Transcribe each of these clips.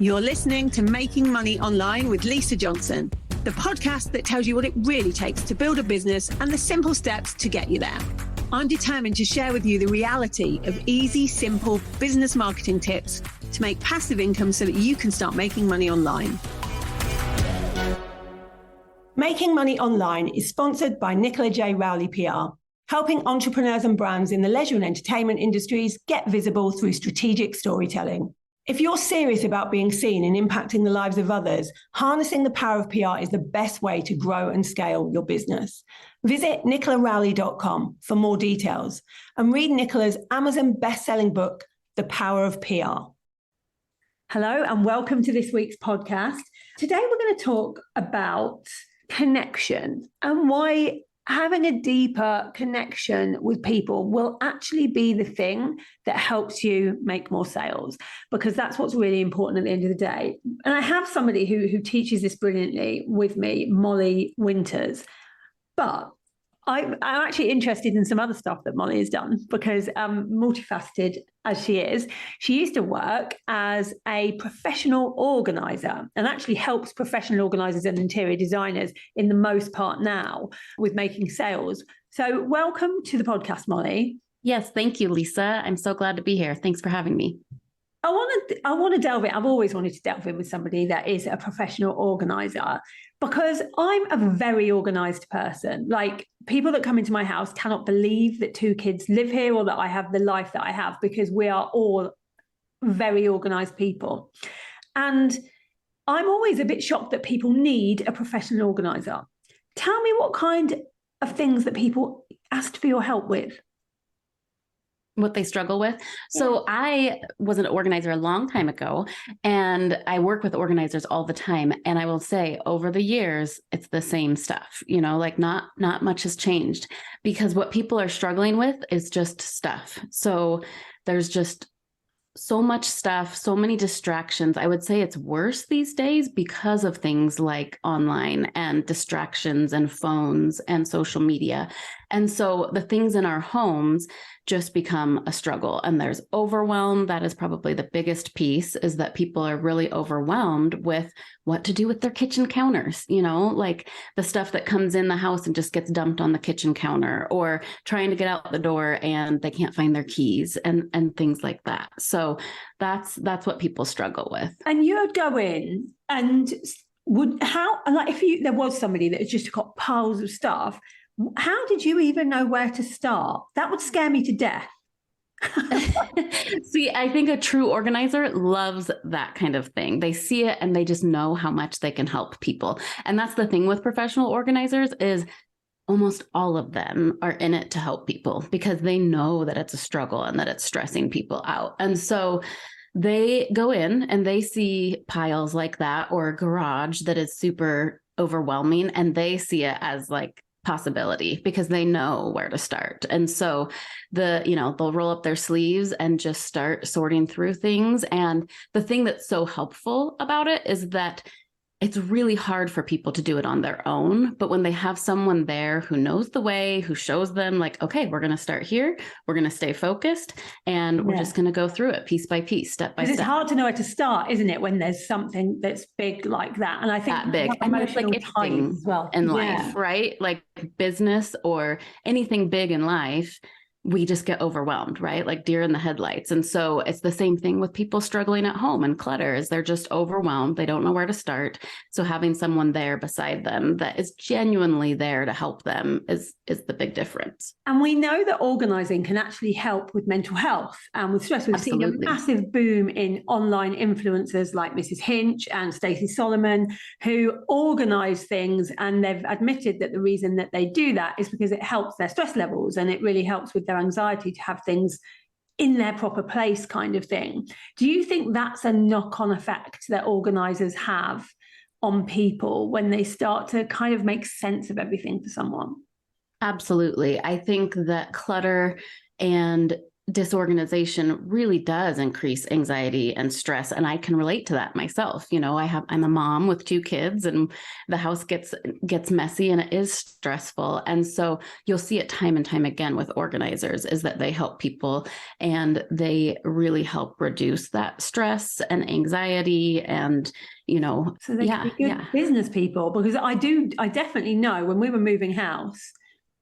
You're listening to Making Money Online with Lisa Johnson, the podcast that tells you what it really takes to build a business and the simple steps to get you there. I'm determined to share with you the reality of easy, simple business marketing tips to make passive income so that you can start making money online. Making Money Online is sponsored by Nicola J. Rowley PR, helping entrepreneurs and brands in the leisure and entertainment industries get visible through strategic storytelling. If you're serious about being seen and impacting the lives of others, harnessing the power of PR is the best way to grow and scale your business. Visit nicolarowley.com for more details and read Nicola's Amazon best-selling book, The Power of PR. Hello and welcome to this week's podcast. Today we're going to talk about connection and why having a deeper connection with people will actually be the thing that helps you make more sales, because that's what's really important at the end of the day. And I have somebody who teaches this brilliantly with me, Molly Winters, but I'm actually interested in some other stuff that Molly has done because multifaceted as she is, she used to work as a professional organizer and actually helps professional organizers and interior designers in the most part now with making sales. So welcome to the podcast, Molly. Yes, thank you, Lisa. I'm so glad to be here. Thanks for having me. I want to delve in. I've always wanted to delve in with somebody that is a professional organizer because I'm a very organized person. Like, people that come into my house cannot believe that two kids live here or that I have the life that I have, because we are all very organized people. And I'm always a bit shocked that people need a professional organizer. Tell me what kind of things that people asked for your help with. What they struggle with. So I was an organizer a long time ago, and I work with organizers all the time. And I will say over the years, it's the same stuff, like not much has changed, because what people are struggling with is just stuff. So there's just so much stuff, so many distractions. I would say it's worse these days because of things like online and distractions and phones and social media. And so the things in our homes just become a struggle, and there's overwhelm. That is probably the biggest piece, is that people are really overwhelmed with what to do with their kitchen counters, like the stuff that comes in the house and just gets dumped on the kitchen counter, or trying to get out the door and they can't find their keys and things like that. So that's what people struggle with. And you would go in and if there was somebody that has just got piles of stuff, how did you even know where to start? That would scare me to death. See, I think a true organizer loves that kind of thing. They see it and they just know how much they can help people. And that's the thing with professional organizers, is almost all of them are in it to help people because they know that it's a struggle and that it's stressing people out. And so they go in and they see piles like that, or a garage that is super overwhelming, and they see it as like possibility because they know where to start. And so they'll roll up their sleeves and just start sorting through things. And the thing that's so helpful about it is that it's really hard for people to do it on their own. But when they have someone there who knows the way, who shows them like, okay, we're going to start here, we're going to stay focused, and we're just going to go through it piece by piece, step by step. It's hard to know where to start, isn't it, when there's something that's big like that? And I think that big, and it's like anything as well in life, right? Like business or anything big in life, we just get overwhelmed, right? Like deer in the headlights. And so it's the same thing with people struggling at home and clutter, is they're just overwhelmed. They don't know where to start. So having someone there beside them that is genuinely there to help them is the big difference. And we know that organizing can actually help with mental health and with stress. We've seen a massive boom in online influencers like Mrs. Hinch and Stacey Solomon, who organize things, and they've admitted that the reason that they do that is because it helps their stress levels, and it really helps with their anxiety to have things in their proper place, kind of thing. Do you think that's a knock-on effect that organizers have on people when they start to kind of make sense of everything for someone? Absolutely. I think that clutter and disorganization really does increase anxiety and stress. And I can relate to that myself. You know, I'm a mom with 2 kids, and the house gets messy and it is stressful. And so you'll see it time and time again with organisers, is that they help people and they really help reduce that stress and anxiety. And, you know, so they can be good business people, because I definitely know when we were moving house,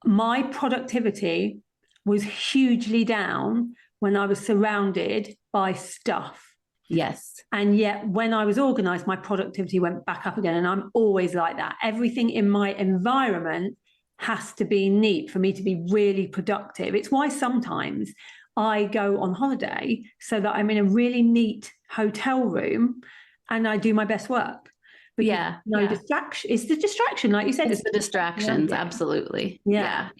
my productivity was hugely down when I was surrounded by stuff. Yes. And yet when I was organized, my productivity went back up again. And I'm always like that. Everything in my environment has to be neat for me to be really productive. It's why sometimes I go on holiday so that I'm in a really neat hotel room and I do my best work. Distraction. It's the distraction, like you said. It's the distractions, absolutely. Yeah.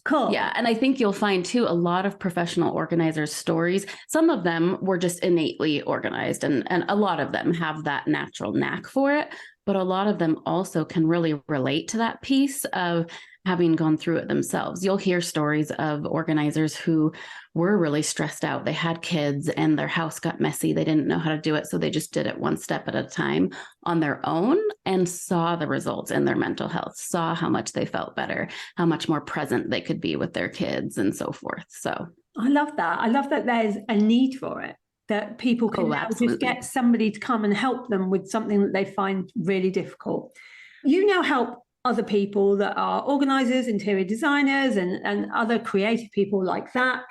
Cool. Yeah. And I think you'll find too, a lot of professional organisers' stories, some of them were just innately organized, and a lot of them have that natural knack for it. But a lot of them also can really relate to that piece of having gone through it themselves. You'll hear stories of organisers who were really stressed out. They had kids and their house got messy. They didn't know how to do it. So they just did it one step at a time on their own and saw the results in their mental health, saw how much they felt better, how much more present they could be with their kids and so forth. So I love that. I love that there's a need for it, that people can now just get somebody to come and help them with something that they find really difficult. You now help other people that are organisers, interior designers, and other creative people like that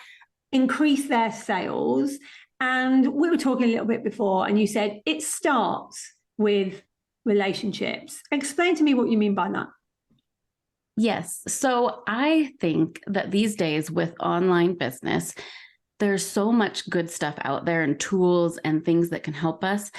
increase their sales. And we were talking a little bit before, and you said it starts with relationships. Explain to me what you mean by that. Yes. So I think that these days with online business, there's so much good stuff out there and tools and things that can help us,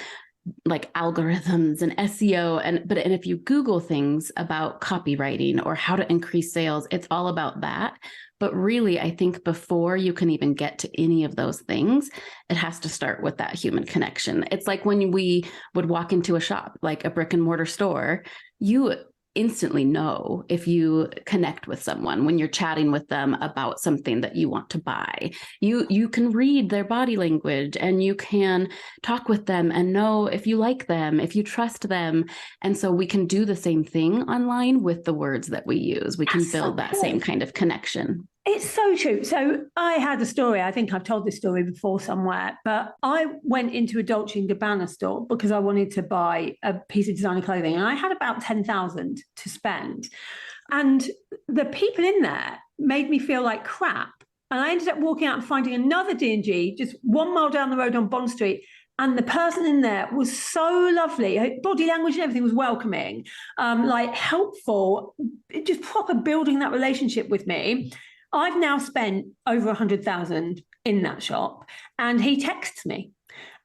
like algorithms and SEO. And if you Google things about copywriting or how to increase sales, it's all about that. But really, I think before you can even get to any of those things, it has to start with that human connection. It's like when we would walk into a shop, like a brick and mortar store, you instantly know if you connect with someone when you're chatting with them about something that you want to buy. You can read their body language and you can talk with them and know if you like them, if you trust them. And so we can do the same thing online with the words that we use. We can build that same kind of connection. It's so true. So I had a story, I think I've told this story before somewhere, but I went into a Dolce & Gabbana store because I wanted to buy a piece of designer clothing, and I had about 10,000 to spend. And the people in there made me feel like crap. And I ended up walking out and finding another D&G just 1 mile down the road on Bond Street. And the person in there was so lovely. Her body language and everything was welcoming, like helpful, just proper building that relationship with me. I've now spent over 100,000 in that shop, and he texts me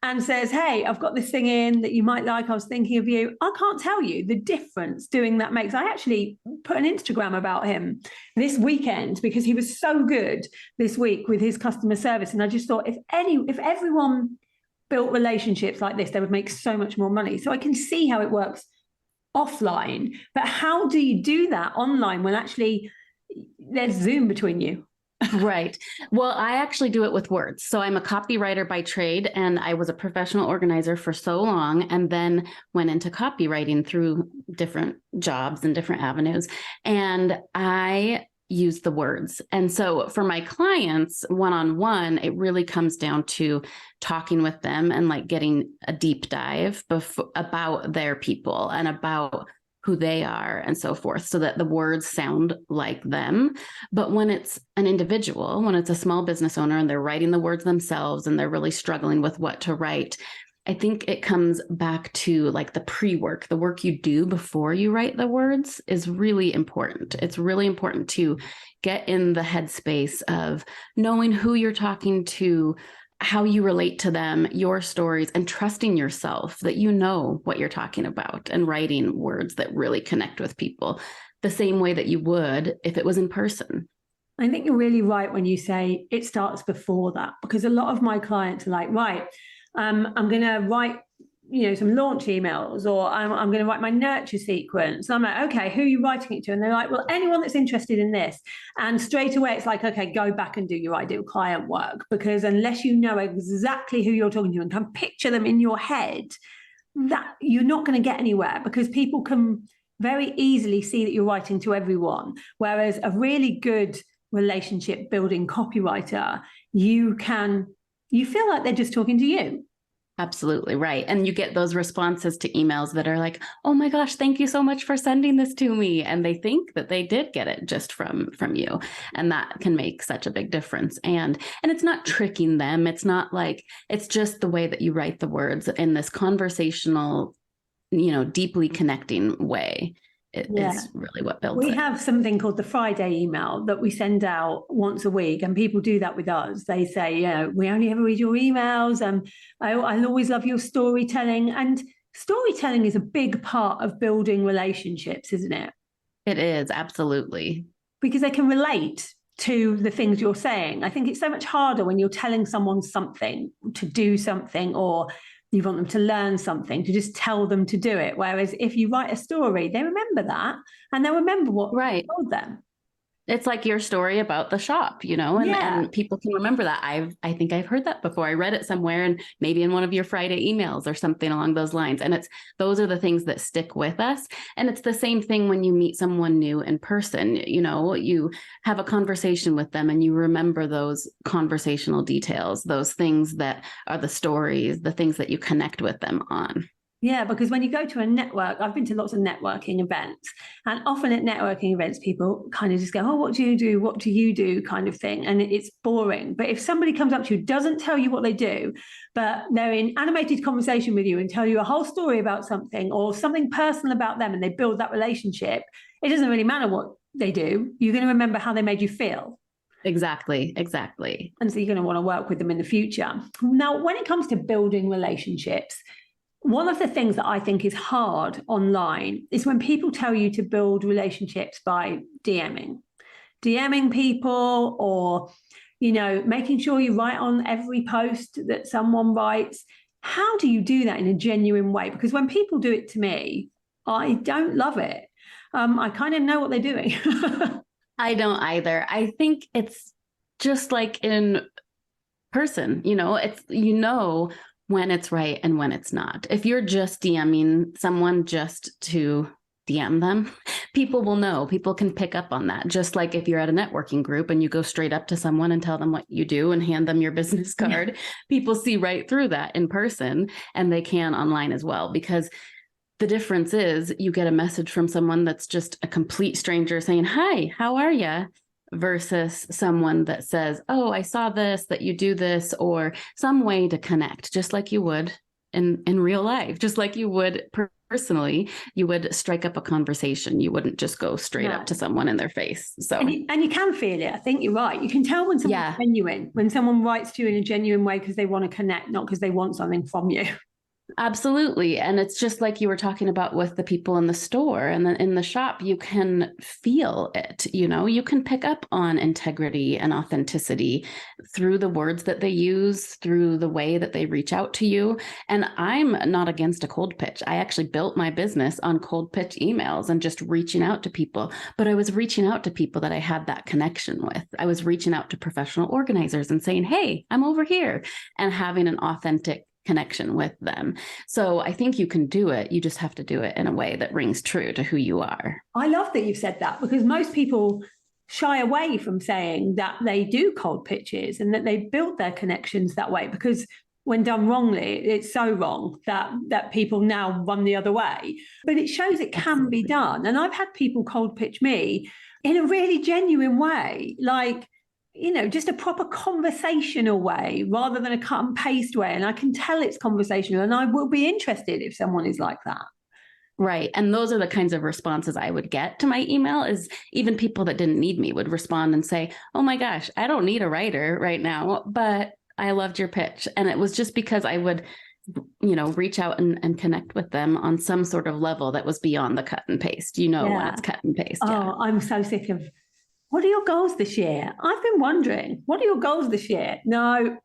and says, hey, I've got this thing in that you might like. I was thinking of you. I can't tell you the difference doing that makes. I actually put an Instagram about him this weekend because he was so good this week with his customer service. And I just thought if everyone built relationships like this, they would make so much more money. So I can see how it works offline. But how do you do that online when actually there's Zoom between you? Right. Well, I actually do it with words. So I'm a copywriter by trade, and I was a professional organizer for so long, and then went into copywriting through different jobs and different avenues. And I use the words. And so for my clients one-on-one, it really comes down to talking with them and like getting a deep dive about their people and about who they are and so forth, so that the words sound like them. But when it's an individual, when it's a small business owner and they're writing the words themselves and they're really struggling with what to write, I think it comes back to like the pre-work, the work you do before you write the words is really important. It's really important to get in the headspace of knowing who you're talking to, how you relate to them, your stories, and trusting yourself that you know what you're talking about and writing words that really connect with people the same way that you would if it was in person. I think you're really right when you say it starts before that, because a lot of my clients are like, right, I'm going to write some launch emails, or I'm going to write my nurture sequence. And I'm like, okay, who are you writing it to? And they're like, well, anyone that's interested in this. And straight away, it's like, okay, go back and do your ideal client work, because unless you know exactly who you're talking to and can picture them in your head, that you're not going to get anywhere, because people can very easily see that you're writing to everyone. Whereas a really good relationship building copywriter, you feel like they're just talking to you. Absolutely right. And you get those responses to emails that are like, oh my gosh, thank you so much for sending this to me. And they think that they did get it just from you. And that can make such a big difference. And it's not tricking them. It's not like, it's just the way that you write the words in this conversational, deeply connecting way. It is really what builds it. We have something called the Friday email that we send out once a week, and people do that with us. They say, we only ever read your emails, and I'll always love your storytelling. And storytelling is a big part of building relationships, isn't it? It is, absolutely. Because they can relate to the things you're saying. I think it's so much harder when you're telling someone something, to do something, or you want them to learn something, to just tell them to do it. Whereas if you write a story, they remember that, and they'll remember what you told them. It's like your story about the shop, and people can remember that. I think I've heard that before. I read it somewhere, and maybe in one of your Friday emails or something along those lines. And those are the things that stick with us. And it's the same thing when you meet someone new in person. You have a conversation with them and you remember those conversational details, those things that are the stories, the things that you connect with them on. Yeah, because when you go to a network, I've been to lots of networking events, and often at networking events, people kind of just go, oh, what do you do? What do you do? Kind of thing. And it's boring. But if somebody comes up to you, doesn't tell you what they do, but they're in animated conversation with you and tell you a whole story about something or something personal about them, and they build that relationship, it doesn't really matter what they do. You're going to remember how they made you feel. Exactly. And so you're going to want to work with them in the future. Now, when it comes to building relationships, one of the things that I think is hard online is when people tell you to build relationships by DMing people, or, making sure you write on every post that someone writes. How do you do that in a genuine way? Because when people do it to me, I don't love it. I kind of know what they're doing. I don't either. I think it's just like in person, it's, when it's right and when it's not. If you're just DMing someone just to DM them, people will know. People can pick up on that. Just like if you're at a networking group and you go straight up to someone and tell them what you do and hand them your business card, people see right through that in person, and they can online as well. Because the difference is you get a message from someone that's just a complete stranger saying, hi, how are you? Versus someone that says, oh, I saw this, that you do this, or some way to connect, just like you would in real life, just like you would personally, you would strike up a conversation. You wouldn't just go straight up to someone in their face. So, and you can feel it. I think you're right. You can tell when someone's genuine, when someone writes to you in a genuine way because they want to connect, not because they want something from you. Absolutely. And it's just like you were talking about with the people in the store and then in the shop, you can feel it, you can pick up on integrity and authenticity through the words that they use, through the way that they reach out to you. And I'm not against a cold pitch. I actually built my business on cold pitch emails and just reaching out to people, but I was reaching out to people that I had that connection with. I was reaching out to professional organizers and saying, hey, I'm over here, and having an authentic connection with them. So I think you can do it. You just have to do it in a way that rings true to who you are. I love that you've said that, because most people shy away from saying that they do cold pitches and that they build their connections that way, because when done wrongly, it's so wrong that people now run the other way. But it shows it can be done. And I've had people cold pitch me in a really genuine way, like, just a proper conversational way rather than a cut and paste way. And I can tell it's conversational, and I will be interested if someone is like that. Right. And those are the kinds of responses I would get to my email. Is even people that didn't need me would respond and say, oh my gosh, I don't need a writer right now, but I loved your pitch. And it was just because I would, reach out and connect with them on some sort of level that was beyond the cut and paste, when it's cut and paste. Oh, I'm so sick of, what are your goals this year? I've been wondering, what are your goals this year? No.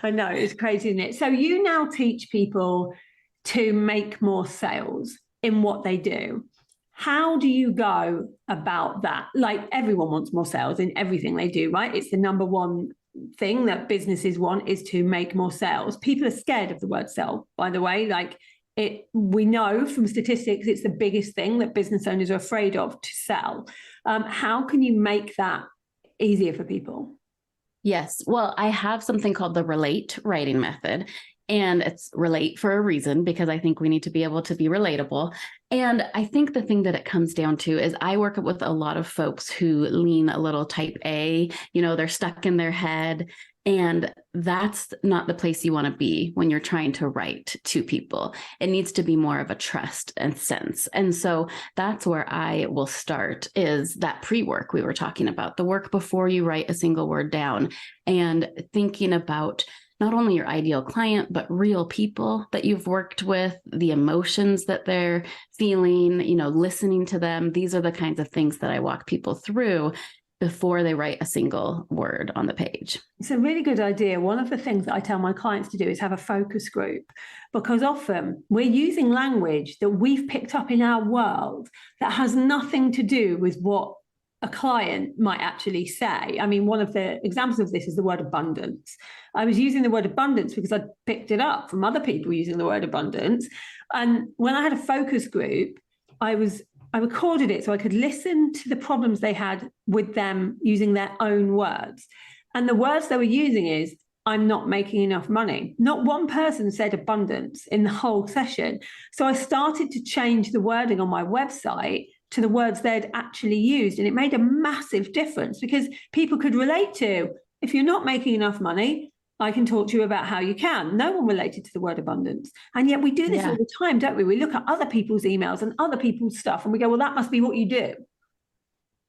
I know, it's crazy, isn't it? So you now teach people to make more sales in what they do. How do you go about that? Like, everyone wants more sales in everything they do, right? It's the number one thing that businesses want, is to make more sales. People are scared of the word sell, by the way. Like, we know from statistics, it's the biggest thing that business owners are afraid of, to sell. How can you make that easier for people? Yes. Well, I have something called the relate writing method. And it's relate for a reason, because I think we need to be able to be relatable. And I think the thing that it comes down to is I work with a lot of folks who lean a little type A, they're stuck in their head. And that's not the place you want to be when you're trying to write to people. It needs to be more of a trust and sense. And so that's where I will start, is that pre-work we were talking about, the work before you write a single word down, and thinking about not only your ideal client, but real people that you've worked with, the emotions that they're feeling, listening to them. These are the kinds of things that I walk people through before they write a single word on the page. It's a really good idea. One of the things that I tell my clients to do is have a focus group, because often we're using language that we've picked up in our world that has nothing to do with what a client might actually say. I mean, one of the examples of this is the word abundance. I was using the word abundance because I picked it up from other people using the word abundance. And when I had a focus group, I recorded it so I could listen to the problems they had with them using their own words. And the words they were using is, I'm not making enough money. Not one person said abundance in the whole session. So I started to change the wording on my website to the words they'd actually used. And it made a massive difference, because people could relate to, if you're not making enough money, I can talk to you about how you can. No one related to the word abundance. And yet we do this all the time, don't we? We look at other people's emails and other people's stuff and we go, well, that must be what you do.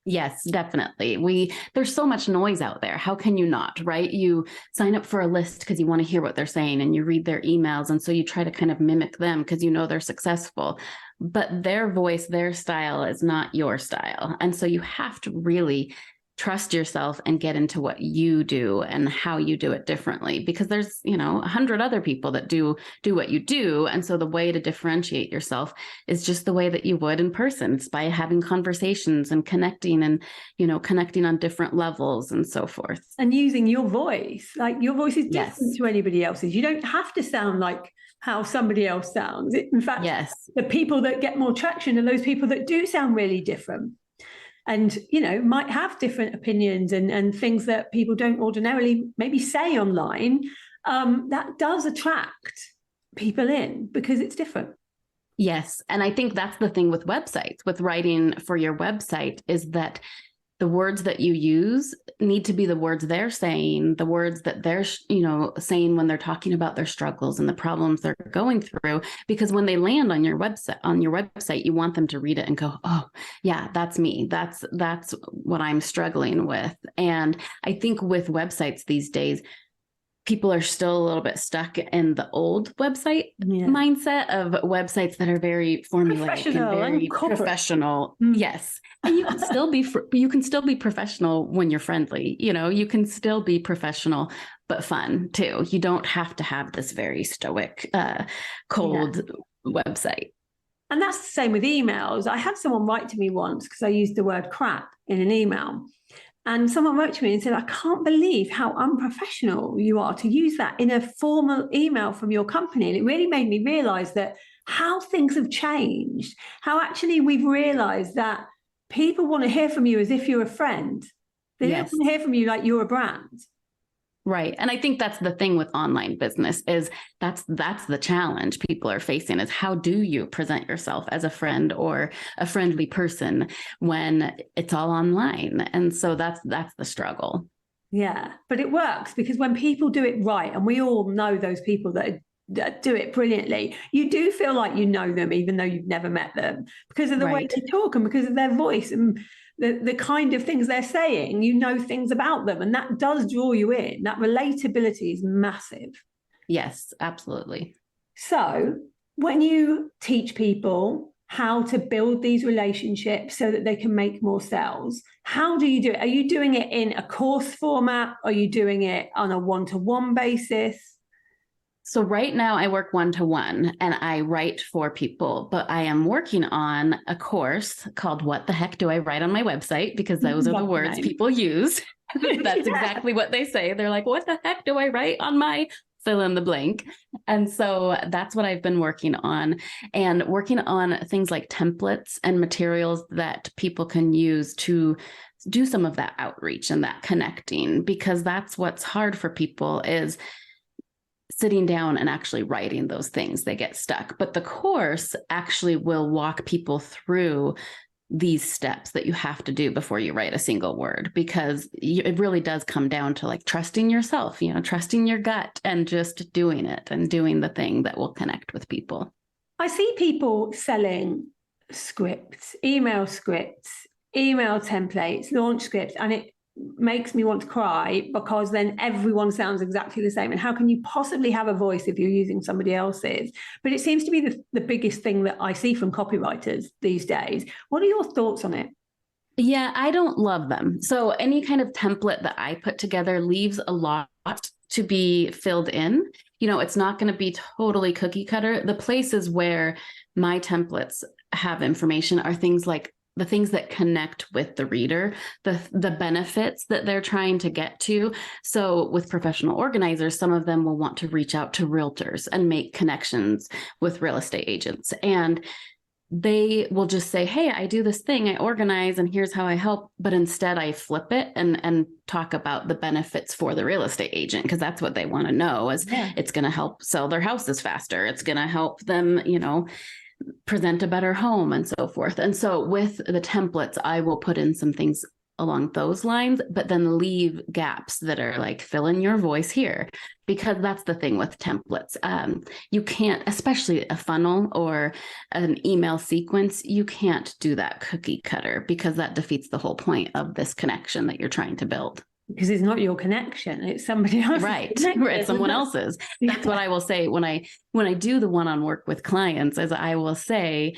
Yes, definitely. There's so much noise out there. How can you not, right? You sign up for a list because you want to hear what they're saying, and you read their emails. And so you try to kind of mimic them because they're successful, but their voice, their style is not your style. And so you have to really trust yourself and get into what you do and how you do it differently, because there's 100 other people that do what you do. And so the way to differentiate yourself is just the way that you would in person. It's by having conversations and connecting, and connecting on different levels and so forth, and using your voice. Like, your voice is different to anybody else's. You don't have to sound like how somebody else sounds. In fact, the people that get more traction are those people that do sound really different, and might have different opinions and things that people don't ordinarily maybe say online. That does attract people in because it's different. Yes. And I think that's the thing with websites, with writing for your website, is that the words that you use need to be the words they're saying, the words that they're, saying when they're talking about their struggles and the problems they're going through. Because when they land on your website, you want them to read it and go, oh yeah, that's me. That's what I'm struggling with. And I think with websites these days, people are still a little bit stuck in the old website mindset of websites that are very formulaic and very professional. Yes. And you can still be professional when you're friendly. You can still be professional, but fun too. You don't have to have this very stoic, cold website. And that's the same with emails. I had someone write to me once because I used the word crap in an email. And someone wrote to me and said, I can't believe how unprofessional you are to use that in a formal email from your company. And it really made me realize that how things have changed, how actually we've realized that people want to hear from you as if you're a friend. They don't want to hear from you like you're a brand. Right. And I think that's the thing with online business, is that's the challenge people are facing, is how do you present yourself as a friend or a friendly person when it's all online? And so that's the struggle. Yeah, but it works, because when people do it right, and we all know those people that do it brilliantly, you do feel like you know them, even though you've never met them, because of the way they talk and because of their voice and the kind of things they're saying. Things about them, and that does draw you in. That relatability is massive. Yes, absolutely. So when you teach people how to build these relationships so that they can make more sales. How do you do it? Are you doing it in a course format? Are you doing it on a one-to-one basis? So right now I work one-to-one and I write for people, but I am working on a course called What the Heck Do I Write on My Website? Because those are the words people use. That's exactly what they say. They're like, what the heck do I write on my fill in the blank? And so that's what I've been working on, and working on things like templates and materials that people can use to do some of that outreach and that connecting, because that's what's hard for people is sitting down and actually writing those things. They get stuck. But the course actually will walk people through these steps that you have to do before you write a single word, because it really does come down to like trusting yourself, trusting your gut and just doing it and doing the thing that will connect with people. I see people selling scripts, email templates, launch scripts, and it makes me want to cry, because then everyone sounds exactly the same. And how can you possibly have a voice if you're using somebody else's? But it seems to be the biggest thing that I see from copywriters these days. What are your thoughts on it? Yeah, I don't love them. So any kind of template that I put together leaves a lot to be filled in. It's not going to be totally cookie cutter. The places where my templates have information are things like the things that connect with the reader, the benefits that they're trying to get to. So with professional organizers, some of them will want to reach out to realtors and make connections with real estate agents. And they will just say, hey, I do this thing, I organize, and here's how I help. But instead I flip it and talk about the benefits for the real estate agent, because that's what they want to know is It's going to help sell their houses faster. It's going to help them, present a better home and so forth. And so with the templates, I will put in some things along those lines, but then leave gaps that are like, fill in your voice here, because that's the thing with templates. You can't, especially a funnel or an email sequence, you can't do that cookie cutter, because that defeats the whole point of this connection that you're trying to build. Because it's not your connection, it's somebody else's. Right. It's someone else's. That's what I will say when I do the one-on work with clients, is I will say,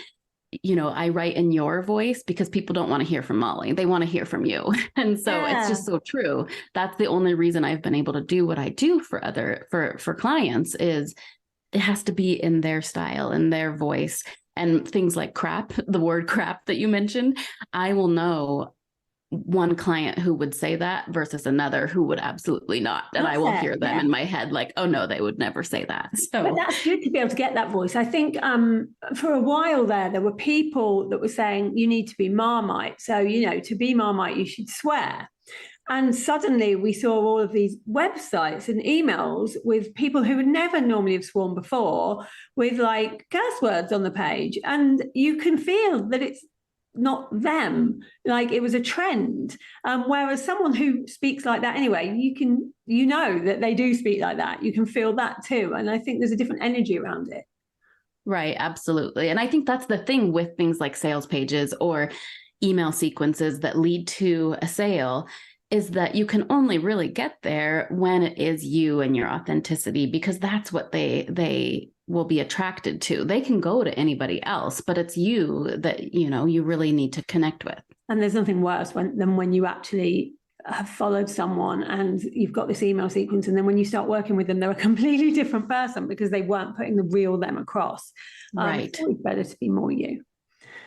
I write in your voice, because people don't want to hear from Molly. They want to hear from you. And so it's just so true. That's the only reason I've been able to do what I do for clients, is it has to be in their style, in their voice. And things like crap, the word crap that you mentioned, I will know one client who would say that versus another who would absolutely not. And I will hear them in my head like, oh no, they would never say that. So but that's good to be able to get that voice. I think for a while there were people that were saying you need to be Marmite. So, to be Marmite, you should swear. And suddenly we saw all of these websites and emails with people who would never normally have sworn before, with like curse words on the page. And you can feel that it's not them, like it was a trend. Whereas someone who speaks like that anyway, you know that they do speak like that. You can feel that too. And I think there's a different energy around it. Right, absolutely. And I think that's the thing with things like sales pages or email sequences that lead to a sale, is that you can only really get there when it is you and your authenticity, because that's what they will be attracted to. They can go to anybody else, but it's you that, you really need to connect with. And there's nothing worse than when you actually have followed someone and you've got this email sequence, and then when you start working with them, they're a completely different person because they weren't putting the real them across. Right. It's always better to be more you.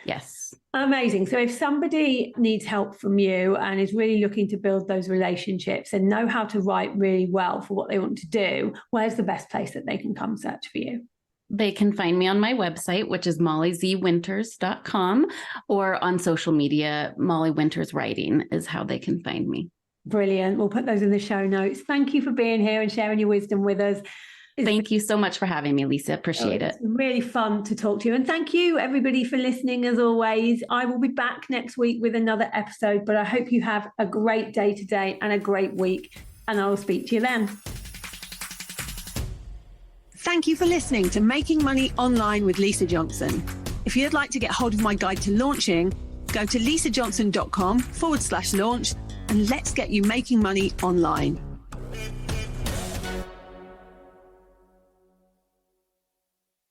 Yes. Amazing. So if somebody needs help from you and is really looking to build those relationships and know how to write really well for what they want to do, where's the best place that they can come search for you? They can find me on my website, which is mollyzwinters.com, or on social media, Molly Winters Writing is how they can find me. Brilliant. We'll put those in the show notes. Thank you for being here and sharing your wisdom with us. Thank you so much for having me, Lisa. Appreciate it. Really fun to talk to you. And thank you, everybody, for listening as always. I will be back next week with another episode, but I hope you have a great day today and a great week. And I will speak to you then. Thank you for listening to Making Money Online with Lisa Johnson. If you'd like to get hold of my guide to launching, go to lisajohnson.com/launch and let's get you making money online.